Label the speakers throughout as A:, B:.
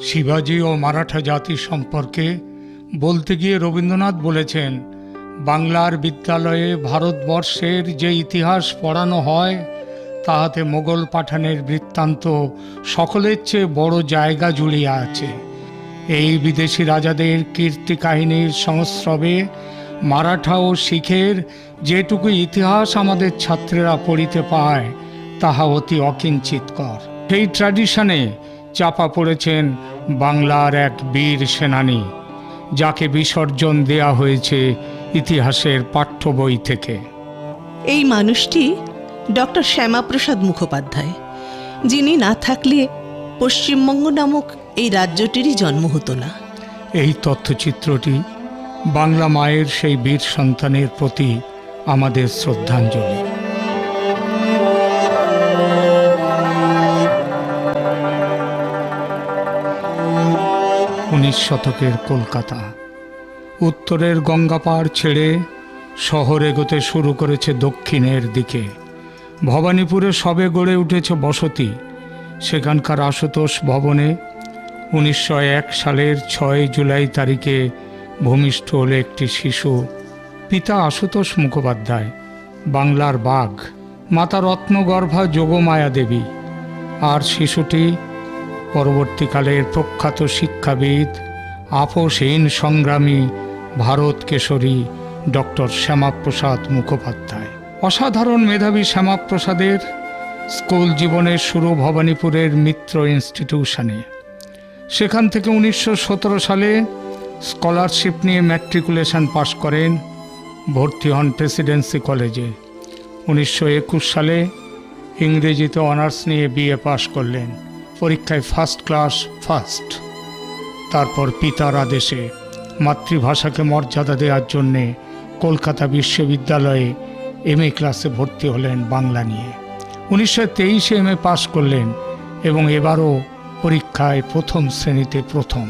A: শিবাজি ও মারাঠা জাতি সম্পর্কে বলতে গিয়ে রবীন্দ্রনাথ বলেছেন, বাংলার বিদ্যালয়ে ভারতবর্ষের যে ইতিহাস পড়ানো হয় তাহাতে মোগল পাঠানের বৃত্তান্ত সকলের চেয়ে বড় জায়গা জুড়িয়া আছে। এই বিদেশি রাজাদের কীর্তি কাহিনীর সংস্রবে মারাঠা ও শিখের যেটুকু ইতিহাস আমাদের ছাত্রেরা পড়িতে পায় তাহা অতি অকিঞ্চিতকর। সেই ট্র্যাডিশনে চাপা পড়েছেন বাংলার এক বীর সেনানী, যাকে বিসর্জন দেয়া হয়েছে ইতিহাসের পাঠ্য বই থেকে।
B: এই মানুষটি ডক্টর শ্যামাপ্রসাদ মুখোপাধ্যায়, যিনি না থাকলে পশ্চিমবঙ্গ নামক এই রাজ্যটিরই জন্ম হতো না।
A: এই তথ্যচিত্রটি বাংলা মায়ের সেই বীর সন্তানের প্রতি আমাদের শ্রদ্ধাঞ্জলি। 19 শতকের কলকাতা উত্তরের গঙ্গাপাড় ছেড়ে শহর এগোতে শুরু করেছে দক্ষিণের দিকে। ভবানীপুরে সবে গড়ে উঠেছে বসতি। সেখানকার আশুতোষ ভবনে 1901 সালের 6 জুলাই তারিখে ভূমিষ্ঠ হল একটি শিশু। পিতা আশুতোষ মুখোপাধ্যায়, বাংলার বাঘ, মাতা রত্নগর্ভা যোগমায়া দেবী। আর শিশুটি পরবর্তীকালের প্রখ্যাত শিক্ষাবিদ, আপোষহীন সংগ্রামী, ভারত কেশরী ডক্টর শ্যামাপ্রসাদ মুখোপাধ্যায়। অসাধারণ মেধাবী শ্যামাপ্রসাদের স্কুল জীবনের শুরু ভবানীপুরের মিত্র ইনস্টিটিউশনে। সেখান থেকে 1917 সালে স্কলারশিপ নিয়ে ম্যাট্রিকুলেশন পাশ করেন, ভর্তি হন প্রেসিডেন্সি কলেজে। 1921 সালে ইংরেজিতে অনার্স নিয়ে বিএ পাশ করলেন, পরীক্ষায় ফার্স্ট ক্লাস ফার্স্ট। তারপর পিতার আদেশে মাতৃভাষাকে মর্যাদা দেওয়ার জন্যে কলকাতা বিশ্ববিদ্যালয়ে এমএ ক্লাসে ভর্তি হলেন বাংলা নিয়ে। 1923 এমএ পাশ করলেন এবং এবারও পরীক্ষায় প্রথম শ্রেণীতে প্রথম।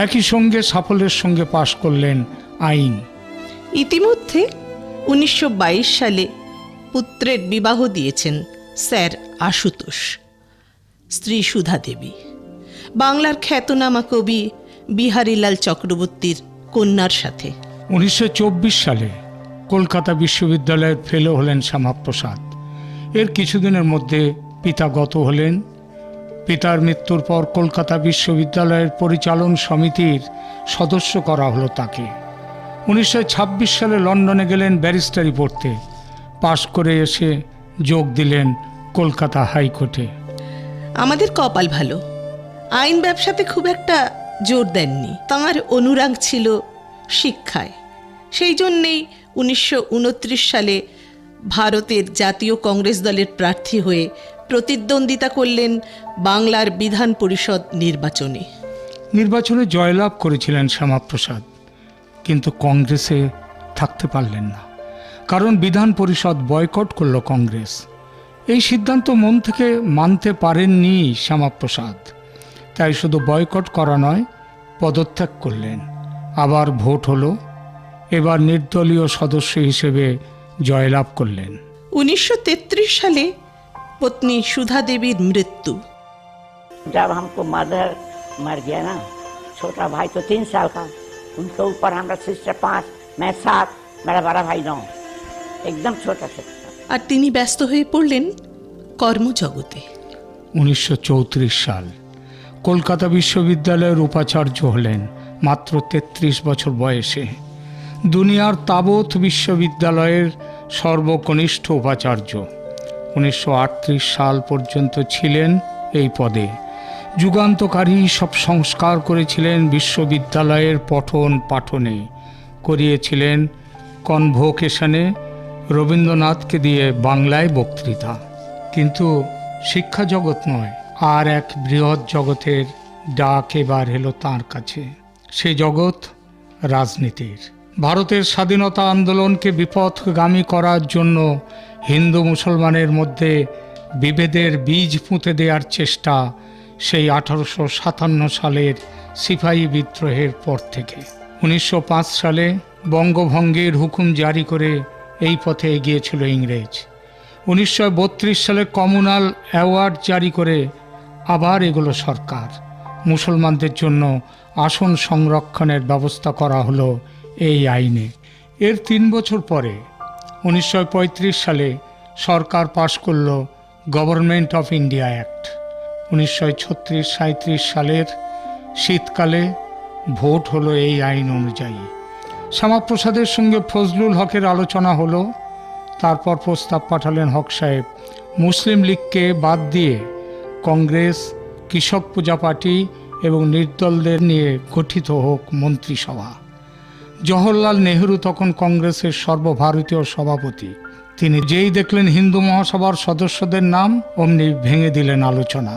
A: একই সঙ্গে সাফল্যের সঙ্গে পাশ করলেন আইন।
B: ইতিমধ্যে 1922 সালে পুত্রের বিবাহ দিয়েছেন স্যার আশুতোষ, স্ত্রী সুধা দেবী, বাংলার খ্যাতনামা কবি বিহারীলাল চক্রবর্তীর কন্যার সাথে।
A: 1924 সালে কলকাতা বিশ্ববিদ্যালয়ের ফেলো হলেন শ্যামাপ্রসাদ। এর কিছুদিনের মধ্যে পিতা গত হলেন। পিতার মৃত্যুর পর কলকাতা বিশ্ববিদ্যালয়ের পরিচালন সমিতির সদস্য করা হলো তাকে। 1926 সালে লন্ডনে গেলেন ব্যারিস্টারি পড়তে। পাশ করে এসে যোগ দিলেন কলকাতা হাইকোর্টে।
B: আমাদের কপাল ভালো, আইন ব্যবসাতে খুব একটা জোর দেননি। তাঁর অনুরাগ ছিল শিক্ষায়। সেই জন্যেই 1929 সালে ভারতের জাতীয় কংগ্রেস দলের প্রার্থী হয়ে প্রতিদ্বন্দ্বিতা করলেন বাংলার বিধান পরিষদ নির্বাচনে
A: জয়লাভ করেছিলেন শ্যামাপ্রসাদ, কিন্তু কংগ্রেসে থাকতে পারলেন না, কারণ বিধান পরিষদ বয়কট করল কংগ্রেস। এই সিদ্ধান্ত মন থেকে মানতে পারেননি শ্যামাপ্রসাদ, তাই শুধু বয়কট করা নয়, পদত্যাগ করলেন। আবার ভোট হলো, এবার নির্দলীয় সদস্য হিসেবে জয়লাভ করলেন।
B: 1933 সালে पत्नी सुधा देवी मृत्यु।
C: जब हमको मदर मर गया ना, छोटा भाई तो 3 साल का, उनके ऊपर हमारा सिस्टर 5, मैं 7, मेरा बड़ा भाई 9, एकदम छोटा सा।
B: আর তিনি ব্যস্ত হয়ে পড়লেন কর্মজগতে।
A: 1934 সাল কলকাতা বিশ্ববিদ্যালয়ের উপাচার্য হলেন মাত্র 33 বছর বয়সে। দুনিয়ার তাবৎ বিশ্ববিদ্যালয়ের সর্বকনিষ্ঠ উপাচার্য। 1938 সাল পর্যন্ত ছিলেন এই পদে। যুগান্তকারী সব সংস্কার করেছিলেন বিশ্ববিদ্যালয়ের পঠন পাঠনে, করিয়েছিলেন কনভোকেশনে রবীন্দ্রনাথকে দিয়ে বাংলায় বক্তৃতা। কিন্তু শিক্ষা জগৎ নয়, আর এক বৃহৎ জগতের ডাক এবার এলো তাঁর কাছে। সে জগৎ রাজনীতির। ভারতের স্বাধীনতা আন্দোলনকে বিপথগামী করার জন্য হিন্দু মুসলমানের মধ্যে বিভেদের বীজ পুঁতে দেওয়ার চেষ্টা সেই 1857 সালের সিপাহী বিদ্রোহের পর থেকে। 1905 সালে বঙ্গভঙ্গের হুকুম জারি করে এই পথে এগিয়েছিল ইংরেজ। 1932 সালে কমিউনাল অ্যাওয়ার্ড জারি করে আবার এগুলো সরকার। মুসলমানদের জন্য আসন সংরক্ষণের ব্যবস্থা করা হলো এই আইনে। এর 3 বছর পরে 1935 সালে সরকার পাশ করল গভর্নমেন্ট অফ ইন্ডিয়া অ্যাক্ট। 1936-37 সালের শীতকালে ভোট হলো এই আইন অনুযায়ী। শ্যামাপ্রসাদের সঙ্গে ফজলুল হকের আলোচনা হলো। তারপর প্রস্তাব পাঠালেন হক সাহেব মুসলিম লীগকে বাদ দিয়ে কংগ্রেস, কৃষক পূজা পার্টি এবং নির্দলদের নিয়ে গঠিত হোক মন্ত্রিসভা। জওহরলাল নেহরু তখন কংগ্রেসের সর্বভারতীয় সভাপতি। তিনি যেই দেখলেন হিন্দু মহাসভার সদস্যদের নাম, অমনি ভেঙে দিলেন আলোচনা।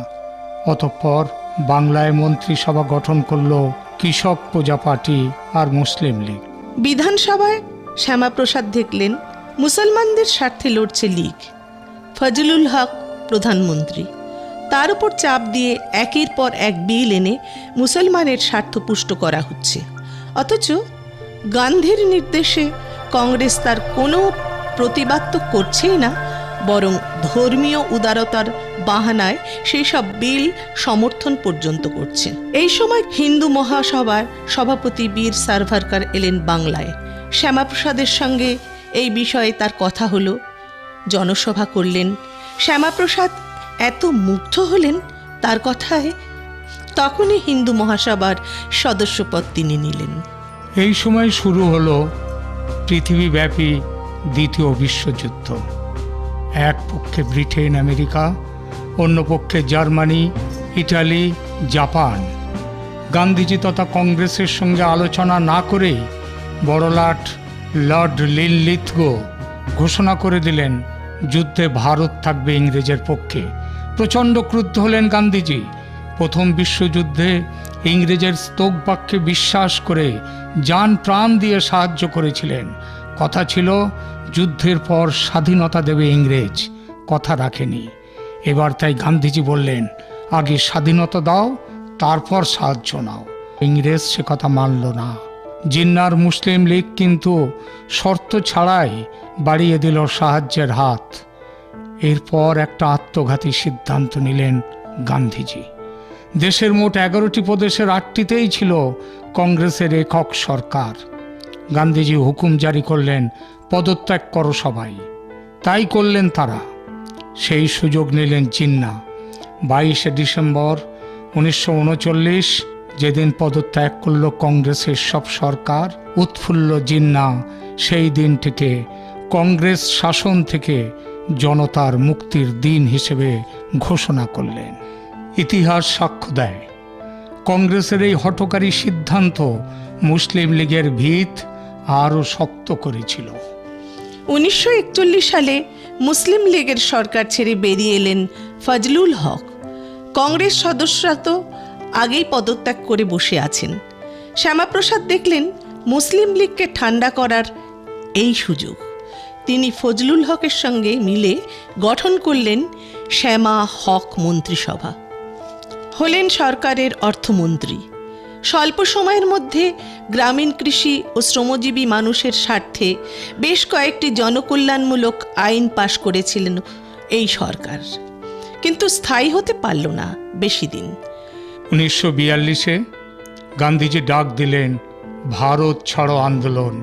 A: অতঃপর বাংলায় মন্ত্রিসভা গঠন করল কৃষক পূজা পার্টি আর মুসলিম লীগ।
B: বিধানসভায় শ্যামাপ্রসাদ দেখলেন মুসলমানদের স্বার্থে লড়ছে লীগ, ফজলুল হক প্রধানমন্ত্রী। তার উপর চাপ দিয়ে একের পর এক বিল এনে মুসলমানের স্বার্থ পুষ্ট করা হচ্ছে, অথচ গান্ধীর নির্দেশে কংগ্রেস তার কোনো প্রতিবাদ তো করছেই না, বরং ধর্মীয় উদারতার বাহানায় সেই সব বিল সমর্থন পর্যন্ত করছে। এই সময় হিন্দু মহাসভার সভাপতি বীর সাভারকর এলেন বাংলায়। শ্যামাপ্রসাদের সঙ্গে এই বিষয়ে তার কথা হলো, জনসভা করলেন। শ্যামাপ্রসাদ এত মুগ্ধ হলেন তার কথায়, তখনই হিন্দু মহাসভার সদস্যপদ তিনি নিলেন।
A: এই সময় শুরু হলো পৃথিবীব্যাপী দ্বিতীয় বিশ্বযুদ্ধ। এক পক্ষে ব্রিটেন, আমেরিকা, অন্য পক্ষে জার্মানি, ইটালি, জাপান। গান্ধীজি তথা কংগ্রেসের সঙ্গে আলোচনা না করেই বড়লাট লর্ড লিনলিথগো ঘোষণা করে দিলেন যুদ্ধে ভারত থাকবে ইংরেজের পক্ষে। প্রচণ্ড ক্রুদ্ধ হলেন গান্ধীজি। প্রথম বিশ্বযুদ্ধে ইংরেজের স্তোক বাক্যে বিশ্বাস করে জান প্রাণ দিয়ে সাহায্য করেছিলেন। কথা ছিল যুদ্ধের পর স্বাধীনতা দেবে ইংরেজ, কথা রাখেনি। এবার তাই গান্ধীজি বললেন, আগে স্বাধীনতা দাও, তারপর সাহায্য নাও। ইংরেজ সে কথা মানল না। জিন্নার মুসলিম লীগ কিন্তু শর্ত ছাড়াই বাড়িয়ে দিল সাহায্যের হাত। এরপর একটা আত্মঘাতী সিদ্ধান্ত নিলেন গান্ধীজি। দেশের মোট 11টি প্রদেশের 8টিতেই ছিল কংগ্রেসের একক সরকার। গান্ধীজি হুকুম জারি করলেন, পদত্যাগ করো সবাই। তাই করলেন তারা। সেই সুযোগ নিলেন জিন্না। 22শে ডিসেম্বর 1939 যেদিন পদত্যাগ করল কংগ্রেসের সব সরকার, উৎফুল্ল জিন্না সেই দিনটিকে কংগ্রেস শাসন থেকে জনতার মুক্তির দিন হিসেবে ঘোষণা করলেন। ইতিহাস সাক্ষ্য দেয়, কংগ্রেসের এই হঠকারী সিদ্ধান্ত মুসলিম লীগের ভিত আরও শক্ত করেছিল।
B: 1941 সালে মুসলিম লীগের সরকার ছেড়ে বেরিয়ে এলেন ফজলুল হক। কংগ্রেস সদস্যরা তো আগেই পদত্যাগ করে বসে আছেন। শ্যামাপ্রসাদ দেখলেন মুসলিম লীগকে ঠান্ডা করার এই সুযোগ। তিনি ফজলুল হকের সঙ্গে মিলে গঠন করলেন শ্যামা হক মন্ত্রিসভা। হলেন সরকারের অর্থমন্ত্রী। স্বল্প সময়ের মধ্যে গ্রামীণ কৃষি ও শ্রমজীবী মানুষের স্বার্থে বেশ কয়েকটি জনকল্যাণমূলক আইন পাশ করেছিলেন এই সরকার, কিন্তু স্থায়ী হতে পারল না বেশি দিন।
A: 1942-এ গান্ধীজি ডাক দিলেন ভারত ছাড়ো আন্দোলন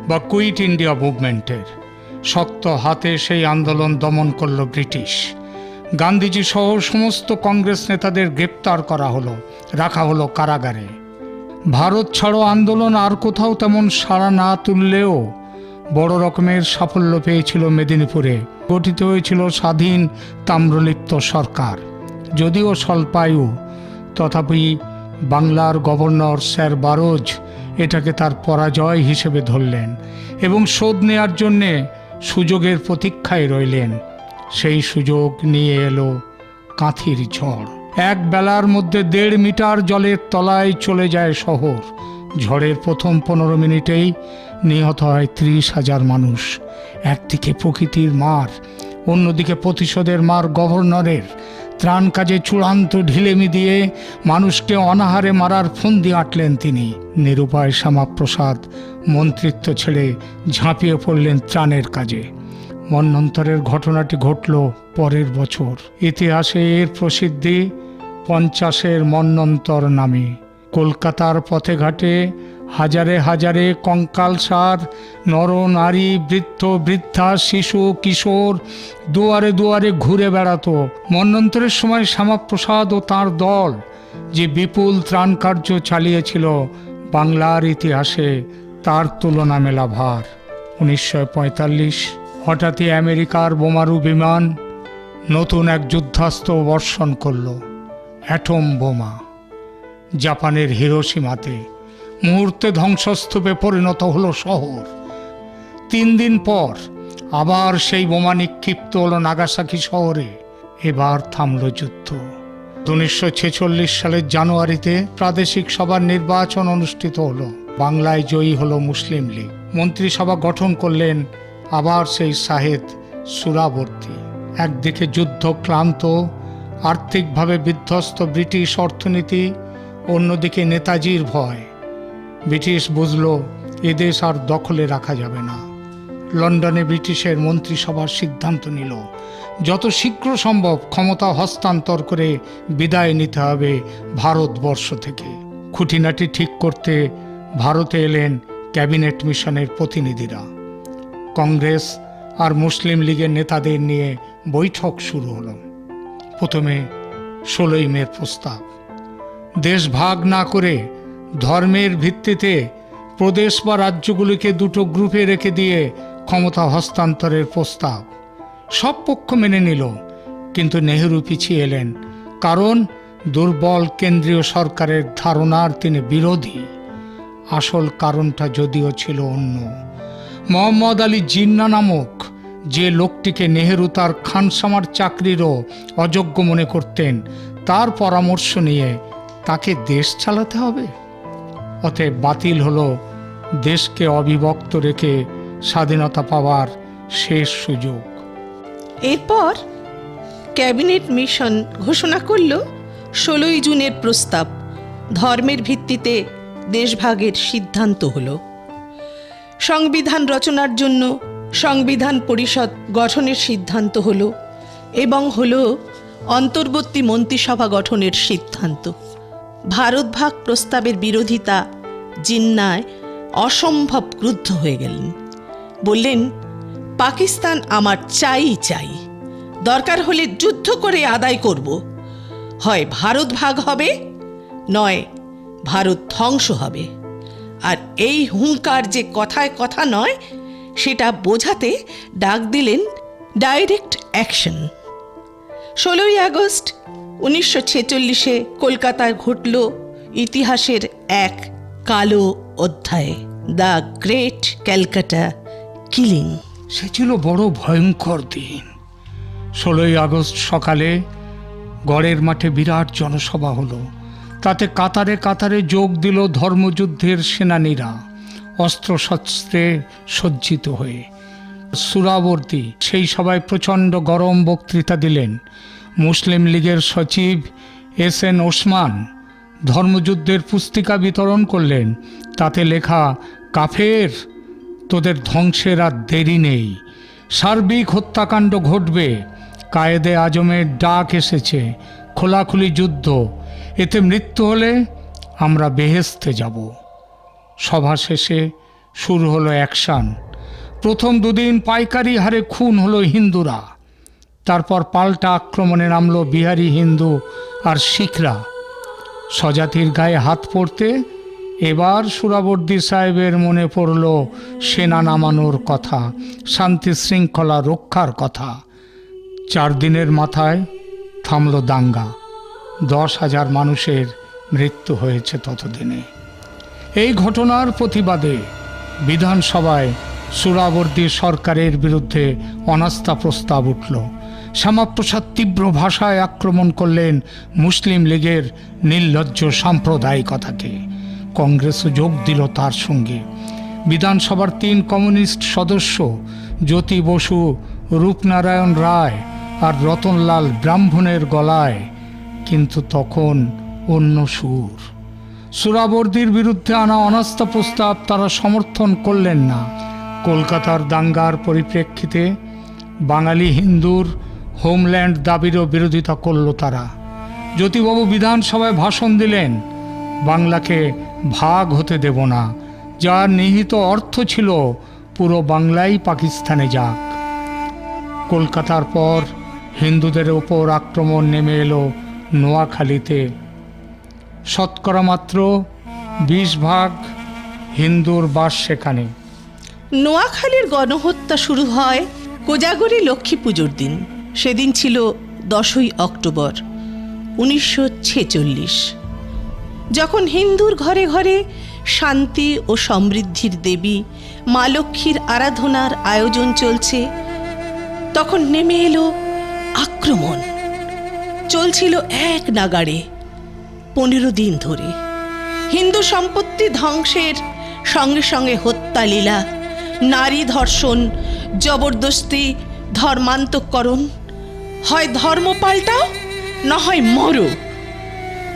A: বা কুইট ইন্ডিয়া মুভমেন্টের। শক্ত হাতে সেই আন্দোলন দমন করল ব্রিটিশ। গান্ধীজি সহ সমস্ত কংগ্রেস নেতাদের গ্রেপ্তার করা হলো, রাখা হলো কারাগারে। ভারত ছাড়ো আন্দোলন আর কোথাও তেমন সাড়া না তুললেও বড় রকমের সাফল্য পেয়েছিল মেদিনীপুরে। গঠিত হয়েছিল স্বাধীন তাম্রলিপ্ত সরকার। যদিও স্বল্পায়ু, তথাপি বাংলার গভর্নর স্যার বারোজ এটাকে তার পরাজয় হিসেবে ধরলেন এবং শোধ নেয়ার জন্যে সুযোগের প্রতীক্ষায় রইলেন। সেই সুযোগ নিয়ে এলো কাঁথির ঝড়। এক বেলার মধ্যে 1.5 মিটার জলের তলায় চলে যায় শহর। ঝড়ের প্রথম 15 মিনিটেই নিহত হয় 30,000 মানুষ। একদিকে প্রকৃতির মার, অন্যদিকে প্রতিশোধের মার গভর্নরের। ত্রাণ কাজে চূড়ান্ত ঢিলেমি দিয়ে মানুষকে অনাহারে মারার ফন্দি আঁটলেন তিনি। নিরুপায় শ্যামাপ্রসাদ মন্ত্রিত্ব ছেড়ে ঝাঁপিয়ে পড়লেন ত্রাণের কাজে। মন্বন্তরের ঘটনাটি ঘটল পরের বছর। ইতিহাসে এর প্রসিদ্ধি 50-এর মন্বন্তর নামে। কলকাতার পথে ঘাটে হাজারে হাজারে কঙ্কালসার নর নারী, বৃদ্ধ বৃদ্ধা, শিশু কিশোর দুয়ারে দুয়ারে ঘুরে বেড়াতো। মন্বন্তরের সময় শ্যামাপ্রসাদ ও তাঁর দল যে বিপুল ত্রাণ কার্য চালিয়েছিল, বাংলার ইতিহাসে তার তুলনা মেলা ভার। 1945 হঠাৎই আমেরিকার বোমারু বিমান নতুন এক যুদ্ধাস্ত্র বর্ষণ করল, অ্যাটম বোমা। জাপানের হিরোশিমাতে মুহূর্তে ধ্বংসস্তূপে পরিণত হলো শহর। 3 দিন পর আবার সেই বোমা নিক্ষিপ্ত হলো নাগাসাকি শহরে। এবার থামল যুদ্ধ। 1946 সালের জানুয়ারিতে প্রাদেশিক সভার নির্বাচন অনুষ্ঠিত হলো। বাংলায় জয়ী হলো মুসলিম লীগ। মন্ত্রিসভা গঠন করলেন আবার সেই শাহেদ সুরাবর্তী। একদিকে যুদ্ধ ক্লান্ত, আর্থিকভাবে বিধ্বস্ত ব্রিটিশ অর্থনীতি, অন্যদিকে নেতাজির ভয়। ব্রিটিশ বুঝল এদেশ আর দখলে রাখা যাবে না। লন্ডনে ব্রিটিশের মন্ত্রিসভার সিদ্ধান্ত নিল যত শীঘ্র সম্ভব ক্ষমতা হস্তান্তর করে বিদায় নিতে হবে ভারতবর্ষ থেকে। খুঁটিনাটি ঠিক করতে ভারতে এলেন ক্যাবিনেট মিশনের প্রতিনিধিরা। কংগ্রেস আর মুসলিম লীগের নেতাদের নিয়ে বৈঠক শুরু হলো। প্রথমে 16ই মের প্রস্তাব, দেশ ভাগ না করে ধর্মের ভিত্তিতে প্রদেশ বা রাজ্যগুলিকে দুটো গ্রুপে রেখে দিয়ে ক্ষমতা হস্তান্তরের প্রস্তাব। সব পক্ষ মেনে নিল, কিন্তু নেহেরু পিছিয়ে এলেন, কারণ দুর্বল কেন্দ্রীয় সরকারের ধারণার তিনি বিরোধী। আসল কারণটা যদিও ছিল অন্য। মোহাম্মদ আলী জিন্না নামক যে লোকটিকে নেহেরু তার খানসামার চাকরিরও অযোগ্য মনে করতেন, তার পরামর্শ নিয়ে তাকে দেশ চালাতে হবে। অতএব বাতিল হলো দেশকে অবিভক্ত রেখে স্বাধীনতা পাওয়ার শেষ সুযোগ।
B: এরপর ক্যাবিনেট মিশন ঘোষণা করল 16ই জুনের প্রস্তাব, ধর্মের ভিত্তিতে দেশভাগের সিদ্ধান্ত হলো। সংবিধান রচনার জন্য সংবিধান পরিষদ গঠনের সিদ্ধান্ত হলো এবং হলো অন্তর্বর্তী মন্ত্রিসভা গঠনের সিদ্ধান্ত। ভারত ভাগ প্রস্তাবের বিরোধিতা জিন্নায় অসম্ভব ক্রুদ্ধ হয়ে গেলেন। বললেন, পাকিস্তান আমার চাই চাই, দরকার হলে যুদ্ধ করে আদায় করব। হয় ভারত ভাগ হবে, নয় ভারত ধ্বংস হবে। আর এই হুঙ্কার যে কথায় কথা নয়, সেটা বোঝাতে ডাক দিলেন ডাইরেক্ট অ্যাকশন। 16ই আগস্ট 1946-এ কলকাতায় ঘটল ইতিহাসের এক কালো অধ্যায়, দ্য গ্রেট ক্যালকাটা কিলিং।
A: সে ছিল বড় ভয়ঙ্কর দিন। 16ই আগস্ট সকালে গড়ের মাঠে বিরাট জনসভা হলো। তাতে কাতারে কাতারে যোগ দিল ধর্মযুদ্ধের সেনানীরা, অস্ত্রশস্ত্রে সজ্জিত হয়ে। সুরাবর্তী সেই সভায় প্রচণ্ড গরম বক্তৃতা দিলেন। মুসলিম লীগের সচিব এস.এন. ওসমান ধর্মযুদ্ধের পুস্তিকা বিতরণ করলেন। তাতে লেখা, কাফের, তোদের ধ্বংসের আর দেরি নেই, সার্বিক হত্যাকাণ্ড ঘটবে, কায়েদে আজমের ডাক এসেছে, খোলাখুলি যুদ্ধ, এতে মৃত্যু হলে আমরা বেহেস্তে যাব। সভা শেষে শুরু হলো অ্যাকশন। প্রথম 2 দিন পাইকারি হারে খুন হলো হিন্দুরা। তারপর পাল্টা আক্রমণে নামলো বিহারি হিন্দু আর শিখরা। স্বজাতির গায়ে হাত পড়তে এবার সুরাবর্দী সাহেবের মনে পড়ল সেনা নামানোর কথা, শান্তি শৃঙ্খলা রক্ষার কথা। 4 দিনের মাথায় থামল দাঙ্গা। 10,000 মানুষের মৃত্যু হয়েছে ততদিনে। এই ঘটনার প্রতিবাদে বিধানসভায় সুরাবর্দী সরকারের বিরুদ্ধে অনাস্থা প্রস্তাব উঠল। শ্যামাপ্রসাদ তীব্র ভাষায় আক্রমণ করলেন মুসলিম লীগের নির্লজ্জ সাম্প্রদায়িকতাকে। কংগ্রেসও যোগ দিল তার সঙ্গে। বিধানসভার 3 কমিউনিস্ট সদস্য জ্যোতি বসু, রূপনারায়ণ রায় আর রতনলাল ব্রাহ্মণের গলায় কিন্তু তখন অন্য সুর। সুরাবর্দীর বিরুদ্ধে আনা অনাস্থা প্রস্তাব তারা সমর্থন করলেন না। কলকাতার দাঙ্গার পরিপ্রেক্ষিতে বাঙালি হিন্দুর হোমল্যান্ড দাবিরও বিরোধিতা করল তারা। জ্যোতিবাবু বিধানসভায় ভাষণ দিলেন, বাংলাকে ভাগ হতে দেব না, যার নিহিত অর্থ ছিল পুরো বাংলাই পাকিস্তানে যাক। কলকাতার পর হিন্দুদের ওপর আক্রমণ নেমে এলো নোয়াখালীতে। শতকরা মাত্র 20% হিন্দুর বাস সেখানে।
B: নোয়াখালীর গণহত্যা শুরু হয় কোজাগরী লক্ষ্মী পুজোর দিন। সেদিন ছিল 10ই অক্টোবর 1946, যখন হিন্দুর ঘরে ঘরে শান্তি ও সমৃদ্ধির দেবী মা লক্ষ্মীর আরাধনার আয়োজন চলছে, তখন নেমে এলো আক্রমণ। চলছিল এক নাগাড়ে 15 দিন ধরে। হিন্দু সম্পত্তি ধ্বংসের সঙ্গে সঙ্গে হত্যা লীলা, নারী ধর্ষণ, জবরদস্তি, ধর্মান্তকরণ। হয় ধর্ম পাল্টাও, না হয় মরো।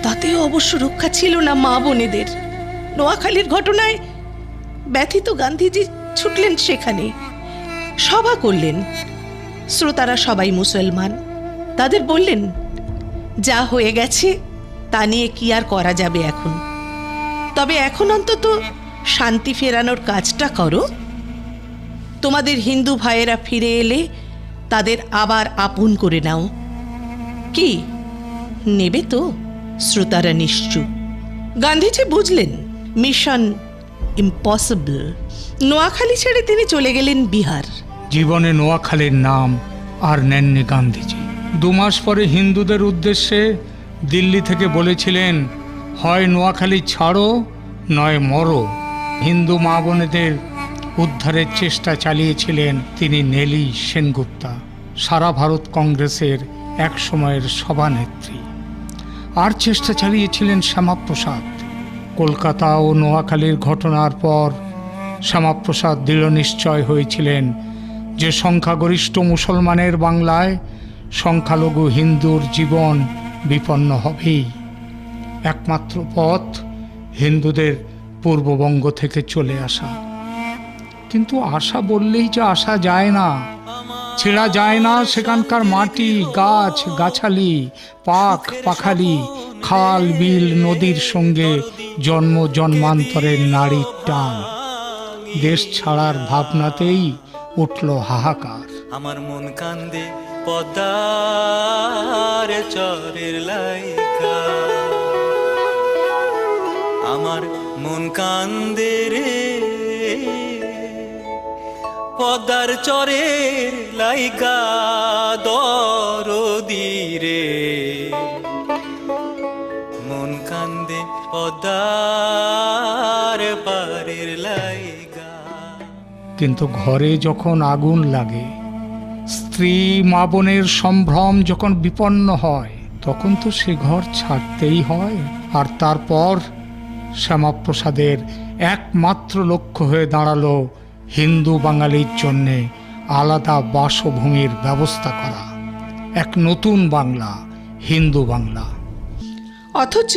B: তাতেও অবশ্য রক্ষা ছিল না মা বোনেদের। নোয়াখালীর ঘটনায় ব্যথিত গান্ধীজি ছুটলেন সেখানে, সভা করলেন। শ্রোতারা সবাই মুসলমান। তাদের বললেন, যা হয়ে গেছে তা নিয়ে কি আর করা যাবে এখন, তবে এখন অন্তত শান্তি ফেরানোর কাজটা করো। তোমাদের হিন্দু ভাইয়েরা ফিরে এলে তাদের আবার আপন করে নাও। কি নেবে তো? শ্রোতারা নিশ্চুপ। গান্ধীজি বুঝলেন মিশন ইম্পসিবল। নোয়াখালী ছেড়ে তিনি চলে গেলেন বিহার।
A: জীবনে নোয়াখালীর নাম আর নেননি গান্ধীজি। 2 মাস পরে হিন্দুদের উদ্দেশ্যে দিল্লি থেকে বলেছিলেন, হয় নোয়াখালী ছাড়ো, নয় মরো। হিন্দু মা বোনেদের উদ্ধারের চেষ্টা চালিয়েছিলেন তিনি নেলি সেনগুপ্তা, সারা ভারত কংগ্রেসের এক সময়ের সভানেত্রী। আর চেষ্টা চালিয়েছিলেন শ্যামাপ্রসাদ। কলকাতা ও নোয়াখালীর ঘটনার পর শ্যামাপ্রসাদ দৃঢ় নিশ্চয় হয়েছিলেন যে সংখ্যাগরিষ্ঠ মুসলমানের বাংলায় সংখ্যালঘু হিন্দুর জীবন বিপন্ন হবেই। একমাত্র পথ হিন্দুদের পূর্ববঙ্গ থেকে চলে আসা। কিন্তু আশা বললেই যে আসা যায় না, ছেড়া যায় না সেখানকার মাটি, গাছ গাছালি, পাখ পাখালি, খাল বিল নদীর সঙ্গে জন্ম জন্মান্তরের নারীর টান। দেশ ছাড়ার ভাবনাতেই উঠল হাহাকার।
D: আমার মন কান্দে পদ্মার চরের লাইগা, আমার মন কান্দে রে পদ্মার চরের লাইগা দরদি রে, মন কান্দে পদ্মার পারের লাইগা।
A: কিন্তু ঘরে যখন আগুন লাগে, স্ত্রী মা বোনের সম্ভ্রম যখন বিপন্ন হয়, তখন তো সে ঘর ছাড়তেই হয়। আর তারপর শ্যামাপ্রসাদের একমাত্র লক্ষ্য হয়ে দাঁড়ালো হিন্দু বাঙালির জন্যে আলাদা বাসভূমির ব্যবস্থা করা, এক নতুন বাংলা, হিন্দু বাংলা।
B: অথচ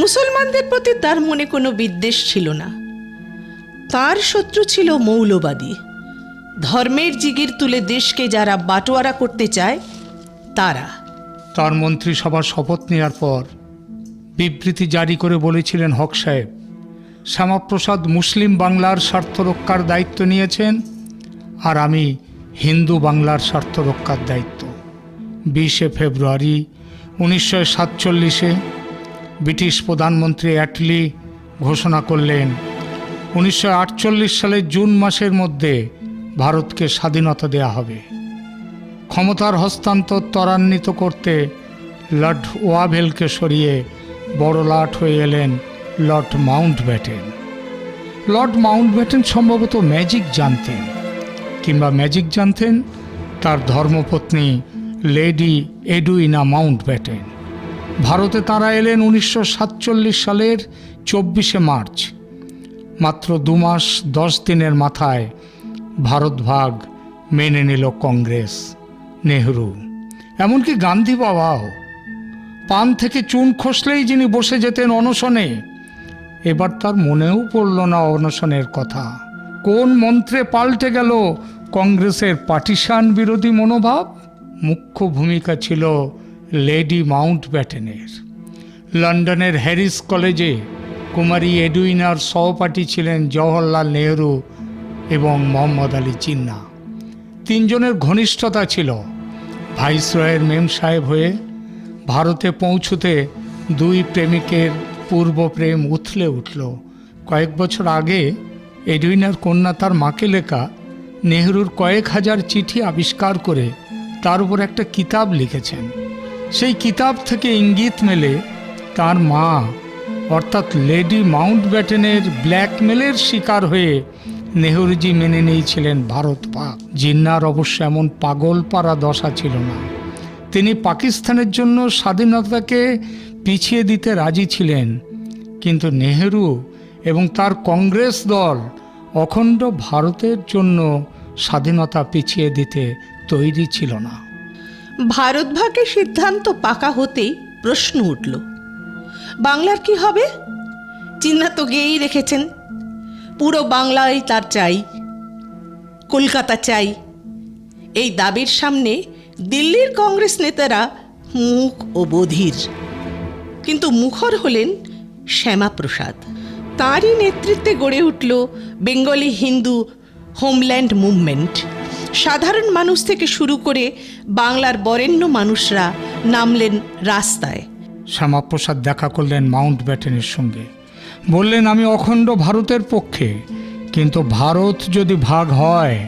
B: মুসলমানদের প্রতি তার মনে কোনো বিদ্বেষ ছিল না। তার শত্রু ছিল মৌলবাদী। ধর্মের জিগির তুলে দেশকে যারা বাটোয়ারা করতে চায় তারা।
A: তার মন্ত্রিসভার শপথ নেওয়ার পর বিবৃতি জারি করে বলেছিলেন হক সাহেব, শ্যামাপ্রসাদ মুসলিম বাংলার স্বার্থ রক্ষার দায়িত্ব নিয়েছেন, আর আমি হিন্দু বাংলার স্বার্থ রক্ষার দায়িত্ব। 20 ফেব্রুয়ারি 1947 ব্রিটিশ প্রধানমন্ত্রী অ্যাটলি ঘোষণা করলেন 1948 সালের জুন মাসের মধ্যে ভারতকে স্বাধীনতা দেয়া হবে। ক্ষমতার হস্তান্তর ত্বরান্বিত করতে লর্ড ওয়াভেলকে সরিয়ে বড় লাট হয়ে এলেন লর্ড মাউন্টব্যাটেন। লর্ড মাউন্টব্যাটেন সম্ভবত ম্যাজিক জানতেন, কিংবা ম্যাজিক জানতেন তার ধর্মপত্নী লেডি এডুইনা মাউন্টব্যাটেন। ভারতে তারা এলেন 1947 সালের 24 মার্চ। মাত্র 2 মাস 10 দিনের মাথায় ভারত ভাগ মেনে নিল কংগ্রেস, নেহরু, এমনকি গান্ধী বাবাও। পান থেকে চুন খসলেই যিনি বসে যেতেন অনশনে, এবার তার মনেও পড়ল না অনশনের কথা। কোন মন্ত্রে পাল্টে গেল কংগ্রেসের পার্টিশান বিরোধী মনোভাব? মুখ্য ভূমিকা ছিল লেডি মাউন্টব্যাটেনের। লন্ডনের হ্যারিস কলেজে কুমারী এডুইনার সহপাঠী ছিলেন জওহরলাল নেহরু এবং মোহাম্মদ আলী জিন্নাহ। তিনজনের ঘনিষ্ঠতা ছিল। ভাইসরয়ের মেম সাহেব হয়ে ভারতে পৌঁছতে দুই প্রেমিকের পূর্ব প্রেম উথলে উঠল। কয়েক বছর আগে এডুইনার কন্যা তার মাকে লেখা নেহরুর কয়েক হাজার চিঠি আবিষ্কার করে তার উপর একটা কিতাব লিখেছেন। সেই কিতাব থেকে ইঙ্গিত মেলে তার মা অর্থাৎ লেডি মাউন্টব্যাটেনের ব্ল্যাকমেলের শিকার হয়ে নেহরুজি মেনে নিয়েছিলেন ভারত পাক। জিন্নার অবশ্য এমন পাগল পারা দশা ছিল না। তিনি পাকিস্তানের জন্য স্বাধীনতাকে পিছিয়ে দিতে রাজি ছিলেন, কিন্তু নেহেরু এবং তার কংগ্রেস দল অখণ্ড ভারতের জন্য স্বাধীনতা পিছিয়ে দিতে তৈরি ছিল না।
B: ভারত ভাগের সিদ্ধান্ত পাকা হতেই প্রশ্ন উঠল, বাংলার কি হবে? জিন্নাহ তো গেয়েই রেখেছেন, পুরো বাংলায় তার চাই, কলকাতা চাই। এই দাবির সামনে দিল্লির কংগ্রেস নেতারা মুখ ও বধির। কিন্তু মুখর হলেন শ্যামাপ্রসাদ। তাঁরই নেতৃত্বে গড়ে উঠল বেঙ্গলি হিন্দু হোমল্যান্ড মুভমেন্ট। সাধারণ মানুষ থেকে শুরু করে বাংলার বরেণ্য মানুষরা নামলেন রাস্তায়।
A: শ্যামাপ্রসাদ দেখা করলেন মাউন্টব্যাটেনের সঙ্গে, বললেন, আমি অখণ্ড ভারতের পক্ষে, কিন্তু ভারত যদি ভাগ হয়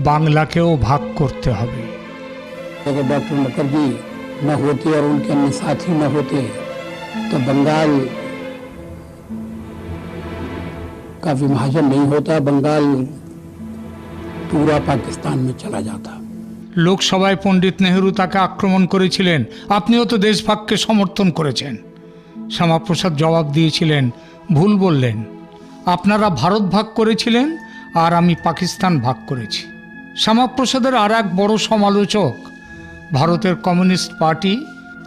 A: বাংলাকেও ভাগ করতে হবে।
E: अगर डॉक्टर मुखर्जी न होते और उनके अन्य साथी न होते तो बंगाल का विभाजन नहीं होता, बंगाल पूरा पाकिस्तान में चला जाता।
A: লোকসভায় পণ্ডিত নেহেরু তাকে আক্রমণ করেছিলেন, আপনিও তো দেশভাগকে সমর্থন করেছেন। শ্যামাপ্রসাদ জবাব দিয়েছিলেন, ভুল বললেন, আপনারা ভারত ভাগ করেছিলেন আর আমি পাকিস্তান ভাগ করেছি। শ্যামাপ্রসাদের আর এক বড় সমালোচক ভারতের কমিউনিস্ট পার্টি,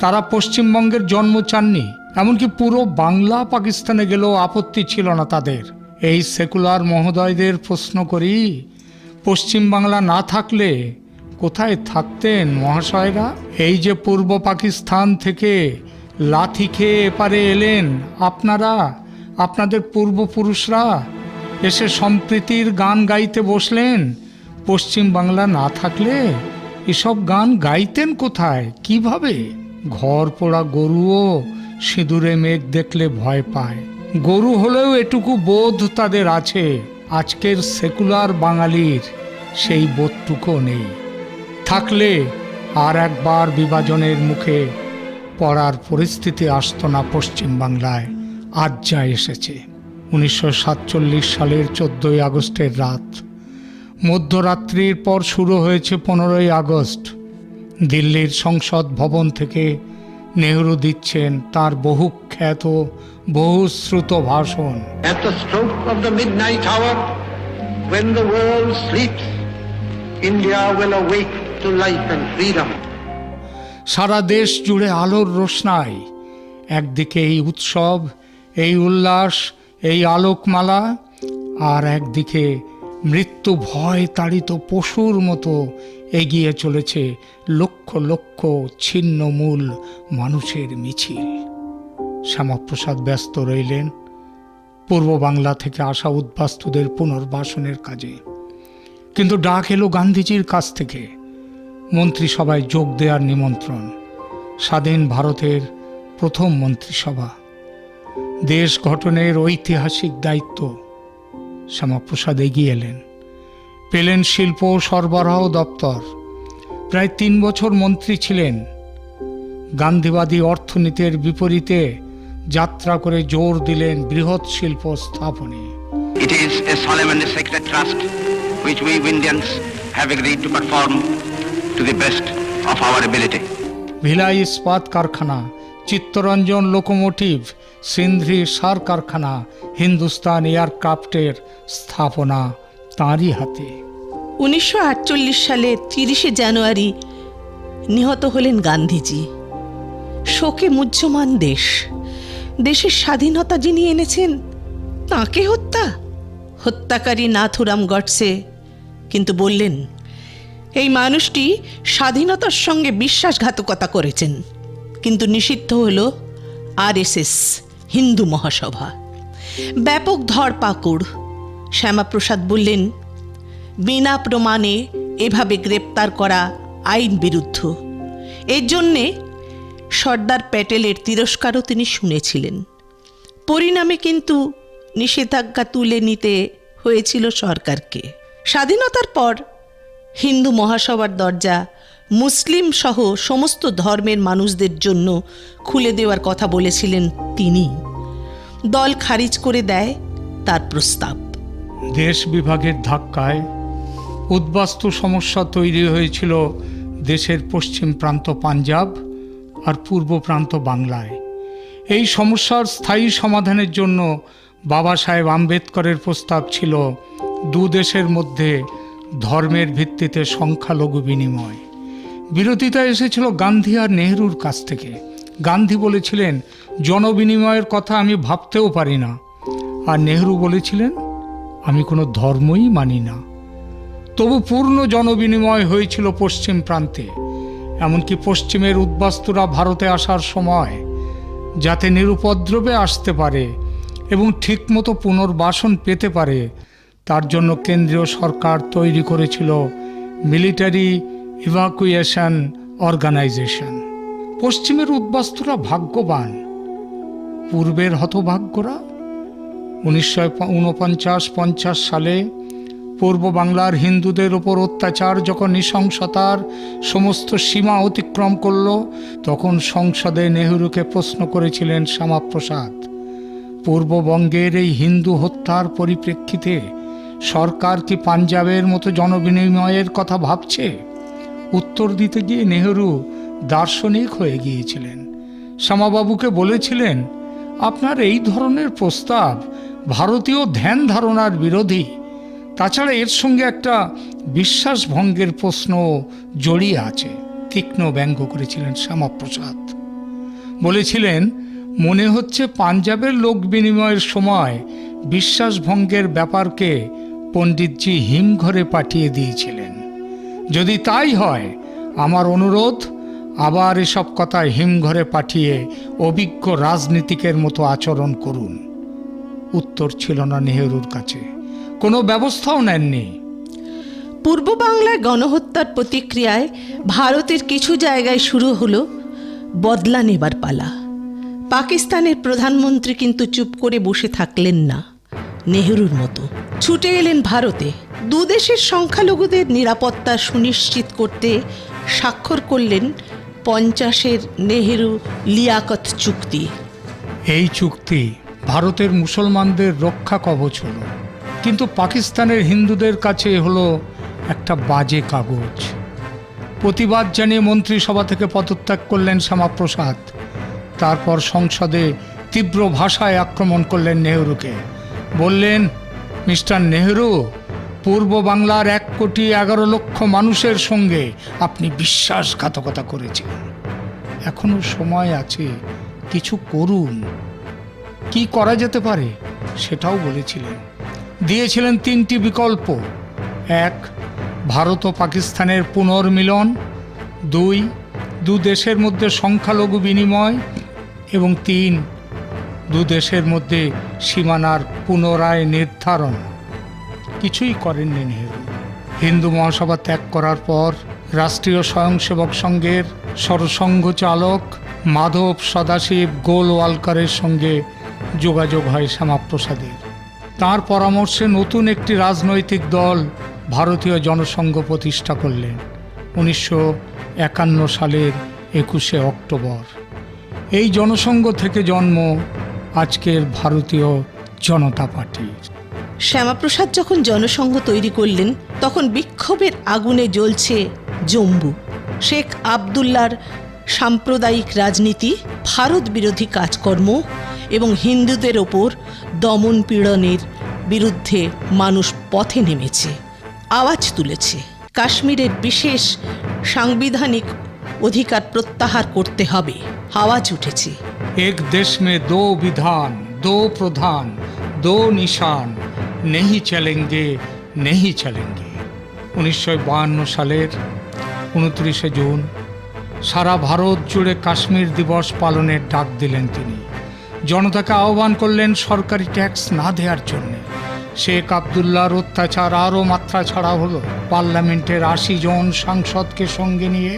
A: তারা পশ্চিমবঙ্গের জন্ম চাননি, এমনকি পুরো বাংলা পাকিস্তানে গেলেও আপত্তি ছিল না তাদের। এই সেকুলার মহোদয়দের প্রশ্ন করি, পশ্চিম বাংলা না থাকলে কোথায় থাকতেন মহাশয়রা? এই যে পূর্ব পাকিস্তান থেকে লাথি খেয়ে এপারে এলেন আপনারা, আপনাদের পূর্বপুরুষরা এসে সম্প্রীতির গান গাইতে বসলেন, পশ্চিম বাংলা না থাকলে এসব গান গাইতেন কোথায়, কিভাবে? ঘর পোড়া গরুও সিঁদুরে মেঘ দেখলে ভয় পায়। গরু হলেও এটুকু বোধ তাদের আছে। আজকের সেকুলার বাঙালির সেই বোধটুকু নেই। থাকলে আর একবার বিভাজনের মুখে পড়ার পরিস্থিতি আসতো না পশ্চিম বাংলায়। আজ যা এসেছে। 1947 সালের 14ই আগস্টের রাত, মধ্যরাত্রির পর শুরু হয়েছে 15ই আগস্ট। দিল্লির সংসদ ভবন থেকে নেহরু দিচ্ছেন তার বহুখ্যাত বহুশ্রুত ভাষণ।
F: At the stroke of the midnight hour, when the world sleeps, India will awake to life and freedom.
A: সারা দেশ জুড়ে আলোর রোশনাই। একদিকে এই উৎসব, এই উল্লাস, এই আলোকমালা, আর একদিকে মৃত্যু ভয় তাড়িত পশুর মতো এগিয়ে চলেছে লক্ষ লক্ষ ছিন্নমূল মানুষের মিছিল। শ্যামাপ্রসাদ ব্যস্ত রইলেন পূর্ব বাংলা থেকে আসা উদ্বাস্তুদের পুনর্বাসনের কাজে। কিন্তু ডাক এলো গান্ধীজির কাছ থেকে, মন্ত্রিসভায় যোগ দেওয়ার নিমন্ত্রণ। স্বাধীন ভারতের প্রথম মন্ত্রিসভা, দেশ গঠনের ঐতিহাসিক দায়িত্ব। শ্যামাপ্রসাদ এগিয়ে এলেন, পেলেন শিল্প সরবরাহ দপ্তর। প্রায় 3 বছর মন্ত্রী ছিলেন। গান্ধীবাদী অর্থনীতির বিপরীতে যাত্রা করে জোর দিলেন বৃহৎ শিল্প স্থাপনে।
G: It is a solemn and sacred trust which we Indians have agreed to perform to the best of our ability.
A: Villi ইস্পাত কারখানা, চিত্তরঞ্জন লোকোমোটিভ, সিন্ধ্রি সার কারখানা, হিন্দুস্তান এয়ারক্রাফটের স্থাপনা তাঁরই হাতে।
B: 1948 সালের 30শে জানুয়ারি নিহত হলেন গান্ধীজি। শোকে মুহ্যমান দেশ। দেশের স্বাধীনতা যিনি এনেছেন তাঁকে হত্যাকারী নাথুরাম গডসে কিন্তু বললেন, এই মানুষটি স্বাধীনতার সঙ্গে বিশ্বাসঘাতকতা করেছেন। কিন্তু নিষিদ্ধ হলো আরএসএস, হিন্দু মহাসভা। ব্যাপক ধরপাকড়। শ্যামাপ্রসাদ বললেন, বিনা প্রমাণে এভাবে গ্রেপ্তার করা আইন বিরুদ্ধ। এর জন্যে সর্দার প্যাটেলের তিরস্কারও তিনি শুনেছিলেন। পরিণামে কিন্তু নিষেধাজ্ঞা তুলে নিতে হয়েছিল সরকারকে। স্বাধীনতার পর হিন্দু মহাসভার দরজা মুসলিম সহ সমস্ত ধর্মের মানুষদের জন্য খুলে দেওয়ার কথা বলেছিলেন তিনি। দল খারিজ করে দেয় তার প্রস্তাব।
A: দেশ বিভাগের ধাক্কায় উদ্বাস্তু সমস্যা তৈরি হয়েছিল দেশের পশ্চিম প্রান্ত পাঞ্জাব আর পূর্ব প্রান্ত বাংলায়। এই সমস্যার স্থায়ী সমাধানের জন্য বাবা সাহেব আম্বেদকরের প্রস্তাব ছিল দু দেশের মধ্যে ধর্মের ভিত্তিতে সংখ্যালঘু বিনিময়। বিরোধিতা এসেছিল গান্ধী আর নেহরুর কাছ থেকে। গান্ধী বলেছিলেন, জনবিনিময়ের কথা আমি ভাবতেও পারি না। আর নেহরু বলেছিলেন, আমি কোনো ধর্মই মানি না। তবু পূর্ণ জনবিনিময় হয়েছিল পশ্চিম প্রান্তে। এমনকি পশ্চিমের উদ্বাস্তুরা ভারতে আসার সময় যাতে নিরুপদ্রবে আসতে পারে এবং ঠিকমতো পুনর্বাসন পেতে পারে, তার জন্য কেন্দ্রীয় সরকার তৈরি করেছিল মিলিটারি ইভাকুয়েশন অর্গানাইজেশন। পশ্চিমের উদ্বাস্তুরা ভাগ্যবান, পূর্বের হতভাগ্যরা 1949-50 সালে পূর্ব বাংলার হিন্দুদের ওপর অত্যাচার যখন নৃশংসতার সমস্ত সীমা অতিক্রম করল, তখন সংসদে নেহরুকে প্রশ্ন করেছিলেন শ্যামাপ্রসাদ, পূর্ববঙ্গের এই হিন্দু হত্যার পরিপ্রেক্ষিতে সরকার কি পাঞ্জাবের মতো জনবিনিময়ের কথা ভাবছে? উত্তর দিতে গিয়ে নেহরু দার্শনিক হয়ে গিয়েছিলেন। শ্যামাবাবুকে বলেছিলেন, আপনার এই ধরনের প্রস্তাব ভারতীয় ধ্যান ধারণার বিরোধী। তাছাড়া এর সঙ্গে একটা বিশ্বাসভঙ্গের প্রশ্ন জড়িয়ে আছে। তীক্ষ্ণ ব্যঙ্গ করেছিলেন শ্যামাপ্রসাদ। বলেছিলেন, মনে হচ্ছে পাঞ্জাবের লোক বিনিময়ের সময় বিশ্বাসভঙ্গের ব্যাপারকে পণ্ডিতজি হিমঘরে পাঠিয়ে দিয়েছিলেন। যদি তাই হয়, আমার অনুরোধ, আবার এসব কথা হিমঘরে পাঠিয়ে অভিজ্ঞ রাজনীতিকের মতো আচরণ করুন। উত্তর ছিল না নেহরুর কাছে, কোনো ব্যবস্থাও নেননি।
B: পূর্ব বাংলায় গণহত্যার প্রতিক্রিয়ায় ভারতের কিছু জায়গায় শুরু হলো বদলা নেবার পালা। পাকিস্তানের প্রধানমন্ত্রী কিন্তু চুপ করে বসে থাকলেন না। নেহরুর মতো ছুটে এলেন ভারতে। দুদেশের সংখ্যালঘুদের নিরাপত্তা সুনিশ্চিত করতে স্বাক্ষর করলেন 50-এর নেহেরু লিয়াকত চুক্তি।
A: এই চুক্তি ভারতের মুসলমানদের রক্ষা কবচ হল, কিন্তু পাকিস্তানের হিন্দুদের কাছে হলো একটা বাজে কাগজ। প্রতিবাদ জানিয়ে মন্ত্রিসভা থেকে পদত্যাগ করলেন শ্যামাপ্রসাদ। তারপর সংসদে তীব্র ভাষায় আক্রমণ করলেন নেহরুকে। বললেন, মিস্টার নেহরু, পূর্ব বাংলার 1,11,00,000 মানুষের সঙ্গে আপনি বিশ্বাসঘাতকতা করেছেন। এখনো সময় আছে, কিছু করুন। কি করা যেতে পারে সেটাও বলেছিলেন। দিয়েছিলেন 3টি বিকল্প: 1, ভারত ও পাকিস্তানের পুনর্মিলন; 2, দু দেশের মধ্যে সংখ্যালঘু বিনিময়; এবং 3, দু দেশের মধ্যে সীমানার পুনরায় নির্ধারণ। কিছুই করেননি নেহরু। হিন্দু মহাসভা ত্যাগ করার পর রাষ্ট্রীয় স্বয়ংসেবক সংঘের সরসংঘ চালক মাধব সদাশিব গোলওয়ালকরের সঙ্গে যোগাযোগ হয় শ্যামাপ্রসাদের। তাঁর পরামর্শে নতুন একটি রাজনৈতিক দল ভারতীয় জনসংঘ প্রতিষ্ঠা করলেন 1951 সালের 21শে অক্টোবর। এই জনসংঘ থেকে জন্ম আজকের ভারতীয় জনতা পার্টি।
B: শ্যামাপ্রসাদ যখন জনসংঘ তৈরি করলেন, তখন বিক্ষোভের আগুনে জ্বলছে জম্মু। শেখ আবদুল্লার সাম্প্রদায়িক রাজনীতি, ভারত বিরোধী কাজকর্ম এবং হিন্দুদের ওপর দমন পীড়নের বিরুদ্ধে মানুষ পথে নেমেছে, আওয়াজ তুলেছে। কাশ্মীরের বিশেষ সাংবিধানিক অধিকার প্রত্যাহার করতে হবে, আওয়াজ উঠেছে।
A: এক দেশ মে দো বিধান, দো প্রধান, দো নিশান, নেহি চলেঙ্গে, নেহি চলেঙ্গে। 1952 সালের 29শে জুন সারা ভারত জুড়ে কাশ্মীর দিবস পালনের ডাক দিলেন তিনি। জনতাকে আহ্বান করলেন সরকারি ট্যাক্স না দেওয়ার জন্যে। শেখ আবদুল্লাহর অত্যাচার আরও মাত্রা ছাড়া হলো। পার্লামেন্টের 80 জন সাংসদকে সঙ্গে নিয়ে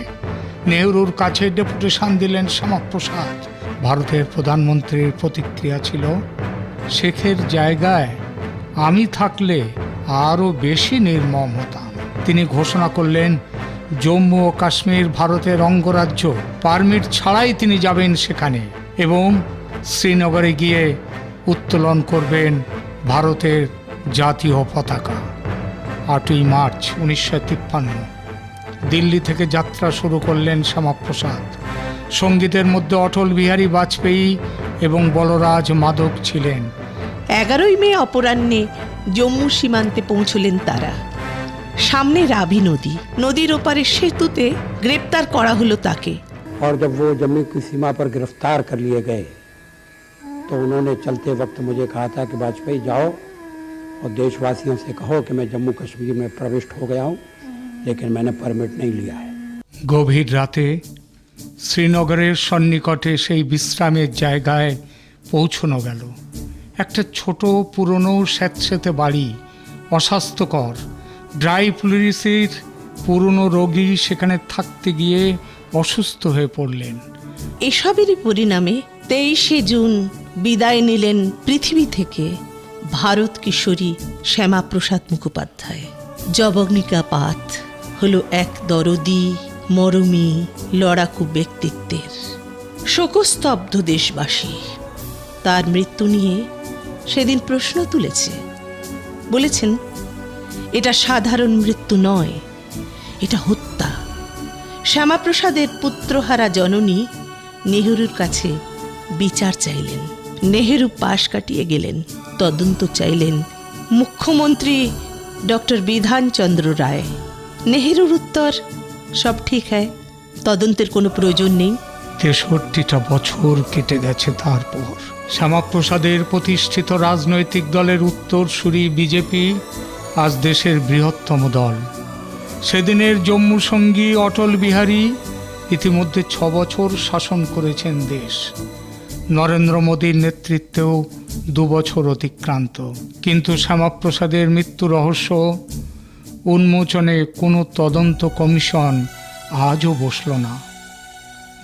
A: নেহরুর কাছে ডেপুটেশন দিলেন শ্যামাপ্রসাদ। ভারতের প্রধানমন্ত্রীর প্রতিক্রিয়া ছিল, শেখের জায়গায় আমি থাকলে আরও বেশি নির্মম হতাম। তিনি ঘোষণা করলেন, জম্মু ও কাশ্মীর ভারতের অঙ্গরাজ্য, পারমিট ছাড়াই তিনি যাবেন সেখানে এবং শ্রীনগরে গিয়ে উত্তোলন করবেন ভারতের জাতীয় পতাকা। 8ই মার্চ 1953 দিল্লি থেকে যাত্রা শুরু করলেন শ্যামাপ্রসাদ। সঙ্গীতের মধ্যে অটল বিহারী বাজপেয়ী এবং বলরাজ মাধব ছিলেন।
B: 11ই মে অপরাহ্নে জম্মু সীমান্তে পৌঁছলেন তারা। সামনে রাভি নদী, নদীর ওপারে সেতুতে গ্রেপ্তার করা হলো তাকে।
E: और जब वो जम्मू की सीमा पर गिरफ्तार कर लिए गए तो उन्होंने चलते वक्त मुझे कहा था कि वाजपेयी जाओ और देशवासियों से कहो कि मैं जम्मू कश्मीर में प्रविष्ट हो गया हूँ, लेकिन मैंने परमिट नहीं लिया है।
A: গভীর রাতে শ্রীনগরের সন্নিকটে সেই বিশ্রামের জায়গায় পৌঁছানো গেল। একটা ছোট পুরনো স্যাঁতস্যাঁতে বাড়ি, অস্বাস্থ্যকর। ড্রাই পুলিশের পুরনো রোগী সেখানে থাকতে গিয়ে অসুস্থ হয়ে পড়লেন।
B: এসবেরই পরিণামে 23শে জুন বিদায় নিলেন পৃথিবী থেকে ভারত কিশোরী শ্যামাপ্রসাদ মুখোপাধ্যায়। জবগ্নিকা পাত হলো এক দরদি, মরমী, লড়াকু ব্যক্তিত্বের। শোকস্তব্ধ দেশবাসী তার মৃত্যু নিয়ে সেদিন প্রশ্ন তুলেছে। বলেছেন, এটা সাধারণ মৃত্যু নয়, এটা হত্যা। শ্যামাপ্রসাদের পুত্রহারা জননী নেহরুর কাছে বিচার চাইলেন। নেহরু পাশ কাটিয়ে গেলেন। তদন্ত চাইলেন মুখ্যমন্ত্রী ডক্টর বিধানচন্দ্র রায়। নেহরুর উত্তর, সব ঠিক হ্যায়, তদন্তের কোনো প্রয়োজন নেই।
A: 63টা বছর কেটে গেছে তারপর। শ্যামাপ্রসাদের প্রতিষ্ঠিত রাজনৈতিক দলের উত্তরসূরি বিজেপি আজ দেশের বৃহত্তম দল। সেদিনের জম্মু সঙ্গী অটল বিহারী ইতিমধ্যে 6 বছর শাসন করেছেন দেশ। নরেন্দ্র মোদীর নেতৃত্বেও 2 বছর অতিক্রান্ত। কিন্তু শ্যামাপ্রসাদের মৃত্যু রহস্য উন্মোচনে কোনো তদন্ত কমিশন আজও বসল না।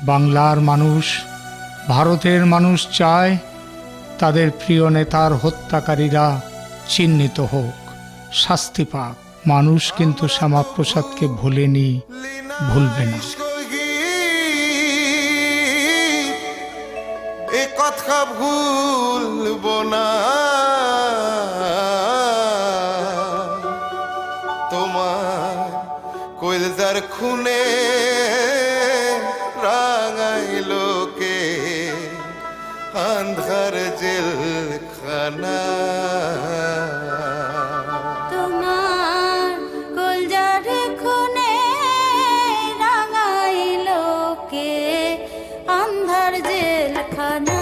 A: বাংলার মানুষ, ভারতের মানুষ চায় তাদের প্রিয় নেতার হত্যাকারীরা চিহ্নিত হোক, শাস্তি পাক। মানুষ কিন্তু শ্যামাপ্রসাদকে ভোলেনি, ভুলবে না।
H: এ কথা ভুলব না, তোমার কলজার খুনে রাঙাইলো কে আন্ধার জেলখানা।
I: তোমার কলজার খুনে রাঙাইলো কে আন্ধার জেলখানা।